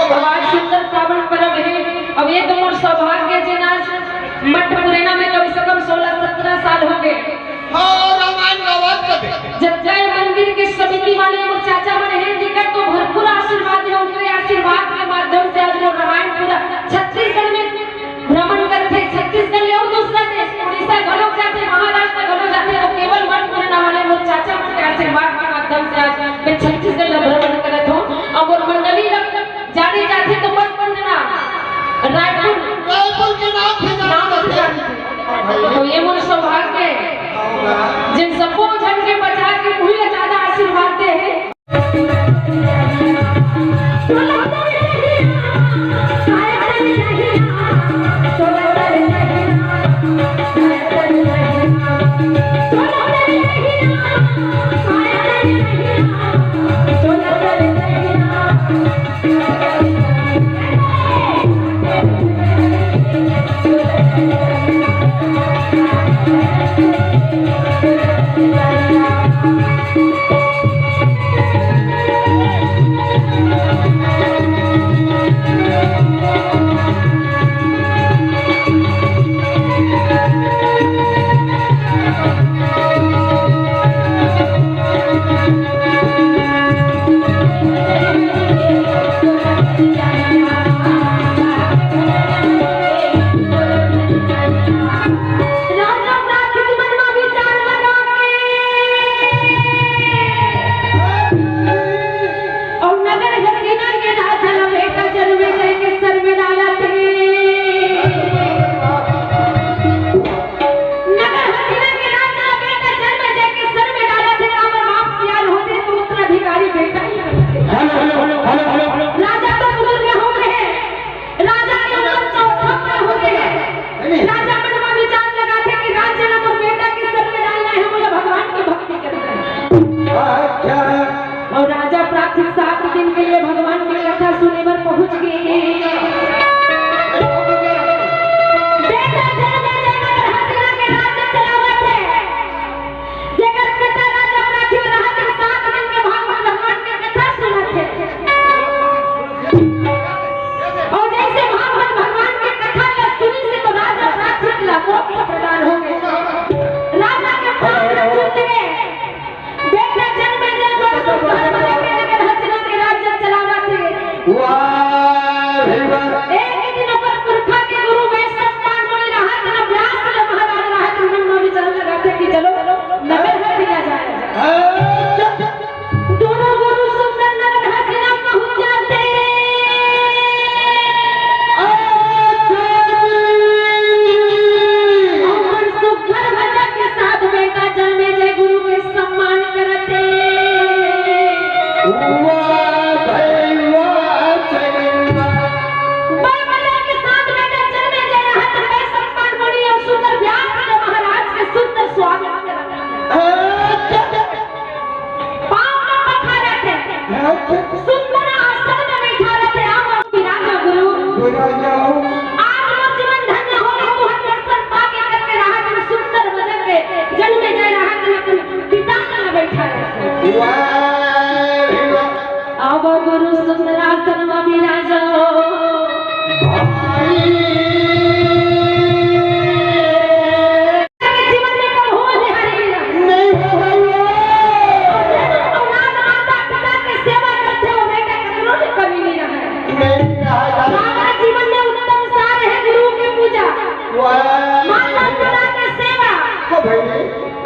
अब आज सुंदर पावन पर्व है। अब ये तो मोर सौभाग्य जे नाच मठ पुरेना में कम से कम 16-17 साल हो गए। रामायण गावत कदे जब जय मंदिर के समिति वाले मोर चाचा मन है जिनका तो भरपूर आशीर्वाद है। उनके आशीर्वाद के माध्यम से आज मोर रामायण पूरा छत्तीसगढ़ में भ्रमण करते। छत्तीसगढ़ ले और दूसरा देश उड़ीसा घलोक जाते, महाराष्ट्र घलोक जाते। और केवल मठ पुरेना वाले मोर चाचा मन के आशीर्वाद के माध्यम से आज मैं छत्तीसगढ़ में भ्रमण करत हूं। और मोर मंडली जाने जाते तो मठ पुरेना रायपुर के नाम से जानते। तो ये मोर सौभाग्य है जिन सबको जन के बचा के मुझे ज्यादा आशीर्वाद दे है। और राजा प्रार्थना 7 दिन के लिए भगवान की कथा सुनने पर पहुंच गए।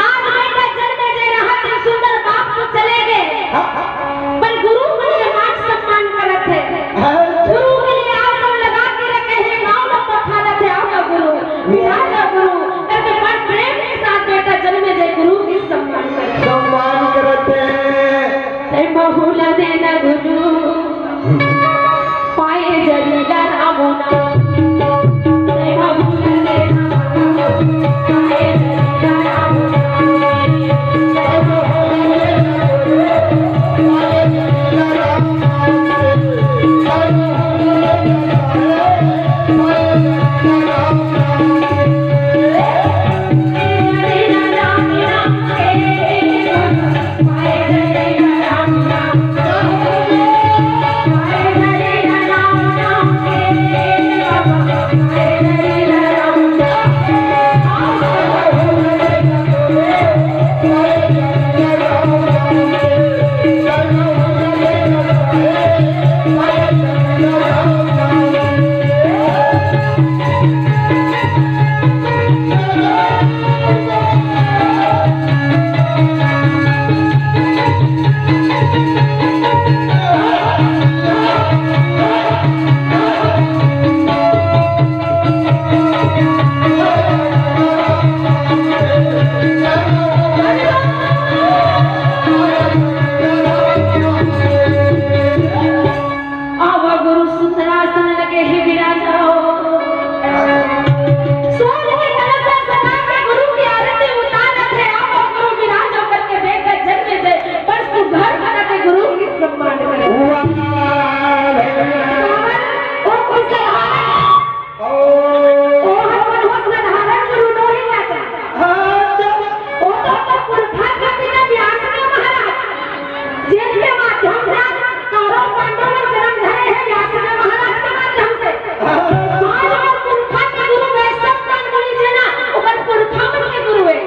आज बेटा जन्मे दे रहा थे सुंदर बाप को चले गए। महाराज पुरखा के गुरु है सब तन बोली जे ना ओकर पुरखा मन के गुरु है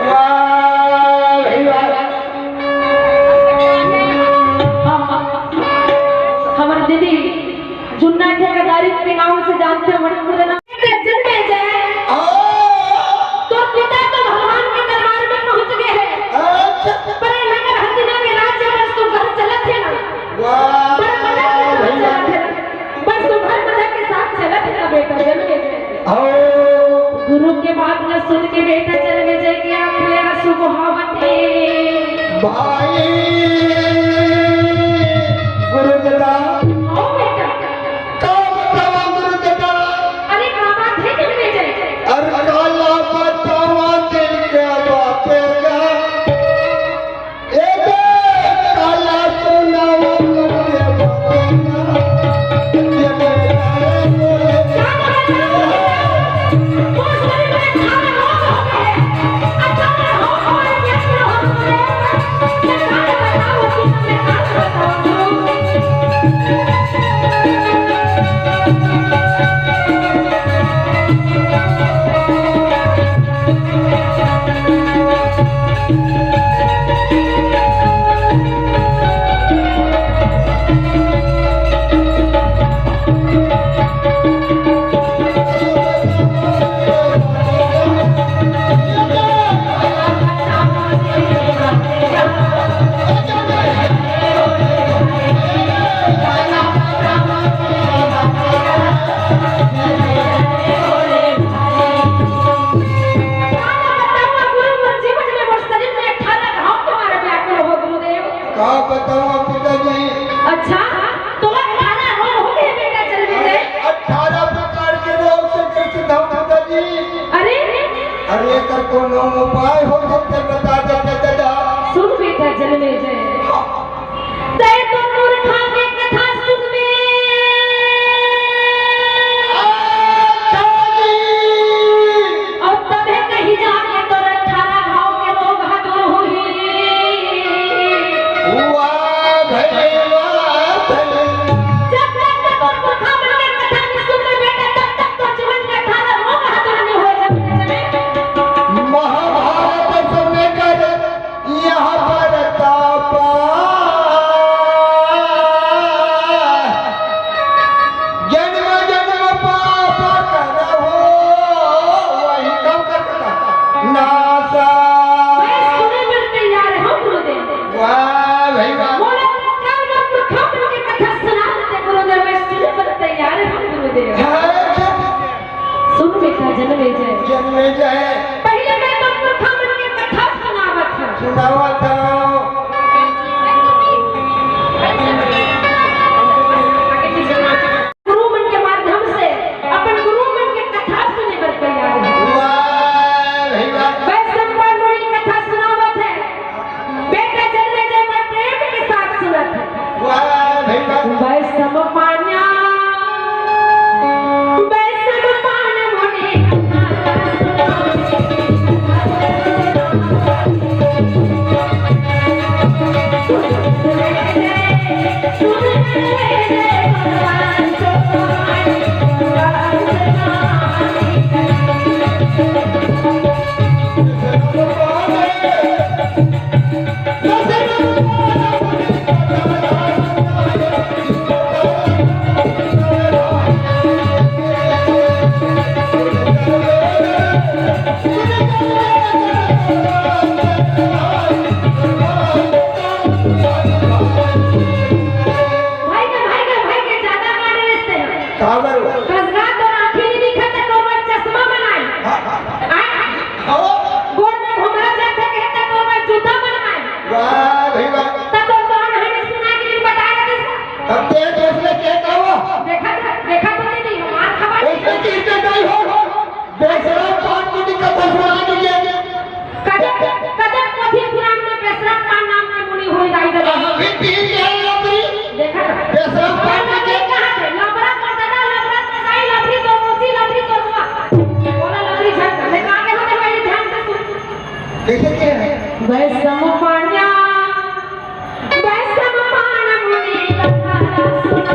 वाह भाई वाह हमारे दीदी जुन्ना ठेकेदारी के नाम से जानते हो मणिपुर ना जन्मे जय तो पिता तो भगवान के दरबार में पहुंच गए हैं पर नगर हसीना में राज्य बस तो घर चलत है ना वाह बस तो घर मजा के साथ चलत है ना बेटा जन्मे जय गुरु के बात न सुन के बेटा जन्मे जय के आंखें आंसू बहावते भाई गुरुदेवा ओ बेटा कब तवा गुरुदेवा अरे क्या बात है जन्मे जय अरे काला बतावा दिल के बातेगा एक काला सुनावा गुरुदेवा ये मेरा क्या बात है वो शरीर में खाना हो गए अच्छा हो और व्यस्त हो गए क्या बताओ कि मैं क्या बताऊं का बतावा पिताजी अच्छा तो 18 रोग हो गए बेटा जन्मे जय 18 प्रकार के रोग से ग्रसित हूं पिताजी अरे अरे कर कोनो उपाय हो सकते बता देते दादा सुन बेटा जन्मे जय तय तो मूर्खा में कथा सुन में और तबे कहीं जाके तो 18 घाव के रोग हटो होई वाह भाई वाह भाई जब तक तो मूर्खा मन के कथा नहीं सुन में बेटा तब तक तो जीवन के 18 रोग हटो नहीं हो जन्मे महाभारत सुनने कर यहाँ पर तापा जन्म जन्म पाप करहो वही कम करता नासा मैं सुने पर तैयार हूं गुरुदेव वाह भाई वाह बोला कल मैं मूर्खा मन की कथा सुना देते गुरुदेव मैं सुने पर तैयार हूं गुरुदेव सुन बेटा जन्मे जय जन्मे जाए पहले मैं तो मूर्खा मन की कथा सुनावत हूं सुनावा था गुरु मन के माध्यम से अपन गुरु मन की कथा सुने पर तैयार है वाह भाई वाह वैष्णव बड़ी कथा सुनावत है बेटा जन्मे जय मैं प्रेम के साथ सुनत है वाह भाई वाह वैष्णव पान्या वैष्णव पान मोने काबर कसरत और आंखें नहीं दिखत तो मैं चश्मा बनाई गोड़ में घुमरा जाते कहता तो मैं जूता बनवाई वाह भाई वाह तब तो कौन है सुना के लिए बता रहे तब ते फैसले क्या कहो देखा तो नहीं हमार खबर उसने किसने नहीं हो बेसरा पान की कथा सुना दीजिए कदे पोथी पुराण में बेसरा का नाम में मुनि होई जाई दे अभी पी गया लबरी देखा बेसरा पान की कहां है लबरा कर दादा लबरा कसाई लबरी तो मोती लबरी तो हुआ बोला लबरी झट मैं आगे होते वाली ध्यान से सुन कैसे क्या है वैष्णव पाण्या वैष्णव पाण मुनि कथा सुना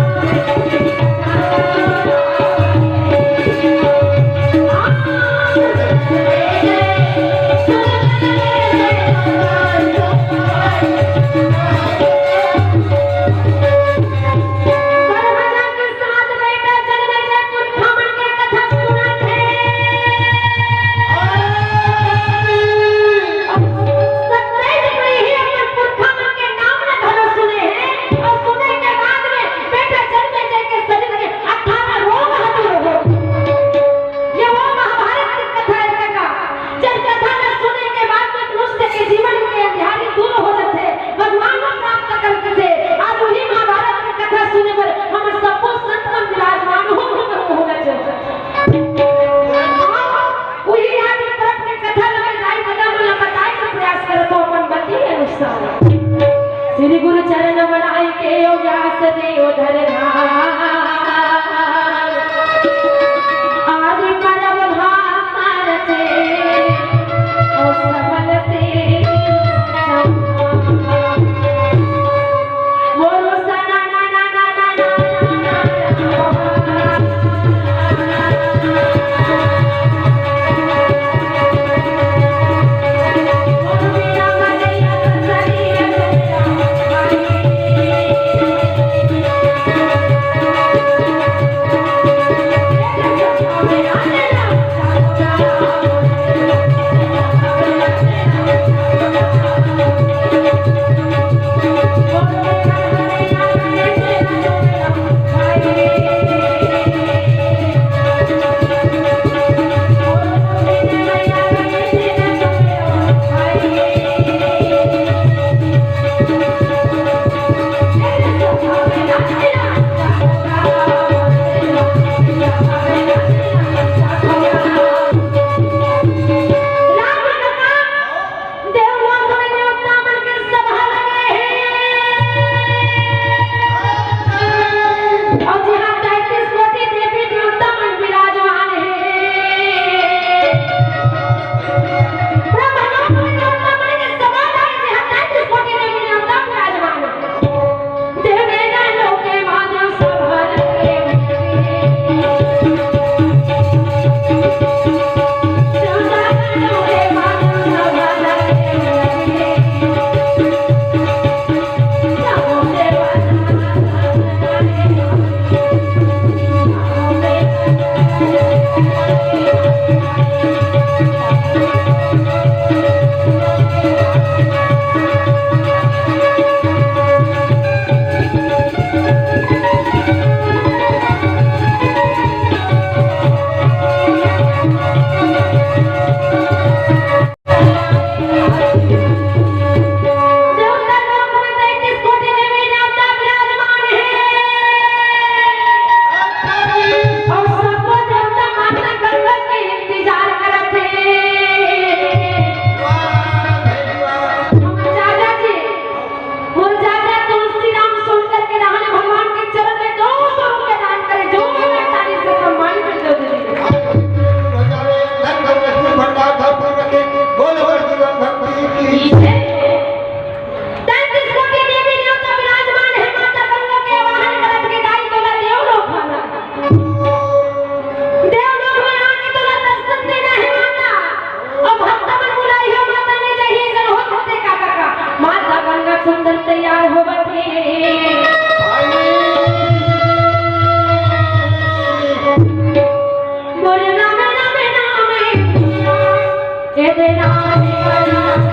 मेरे राम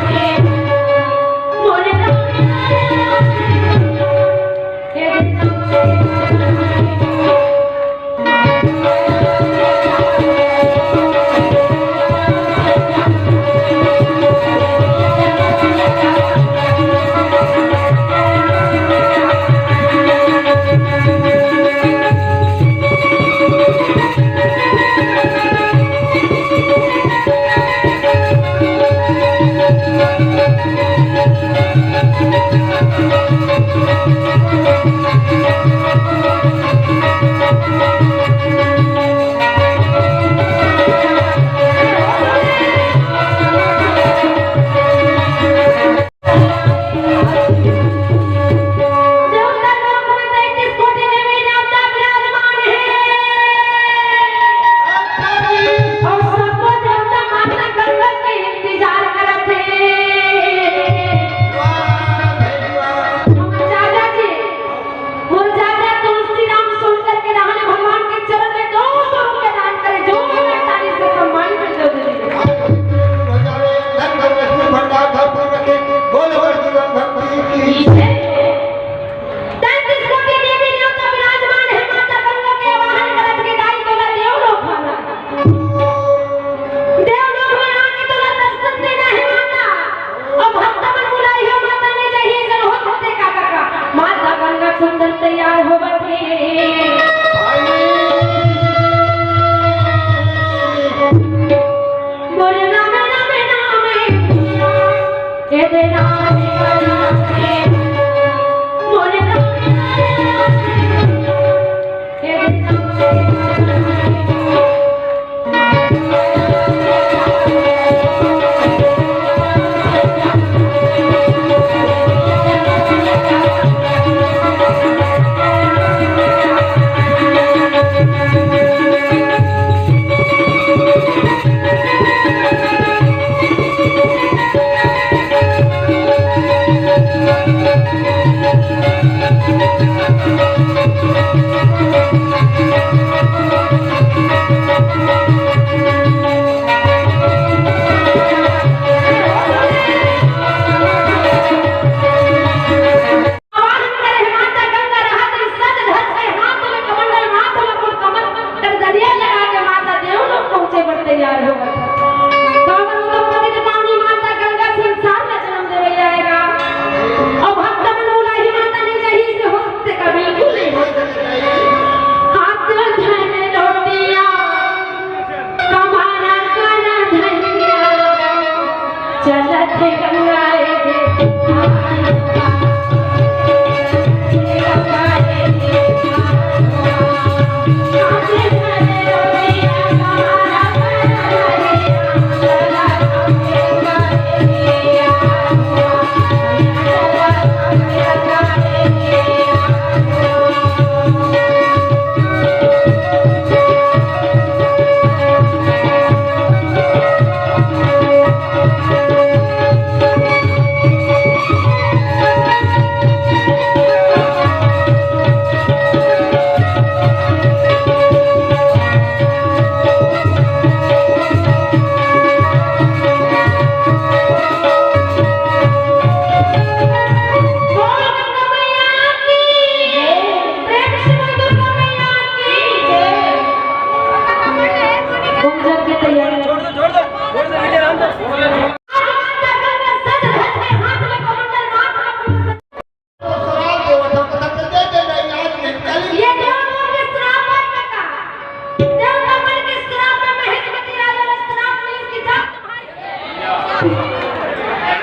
के मोरे राम के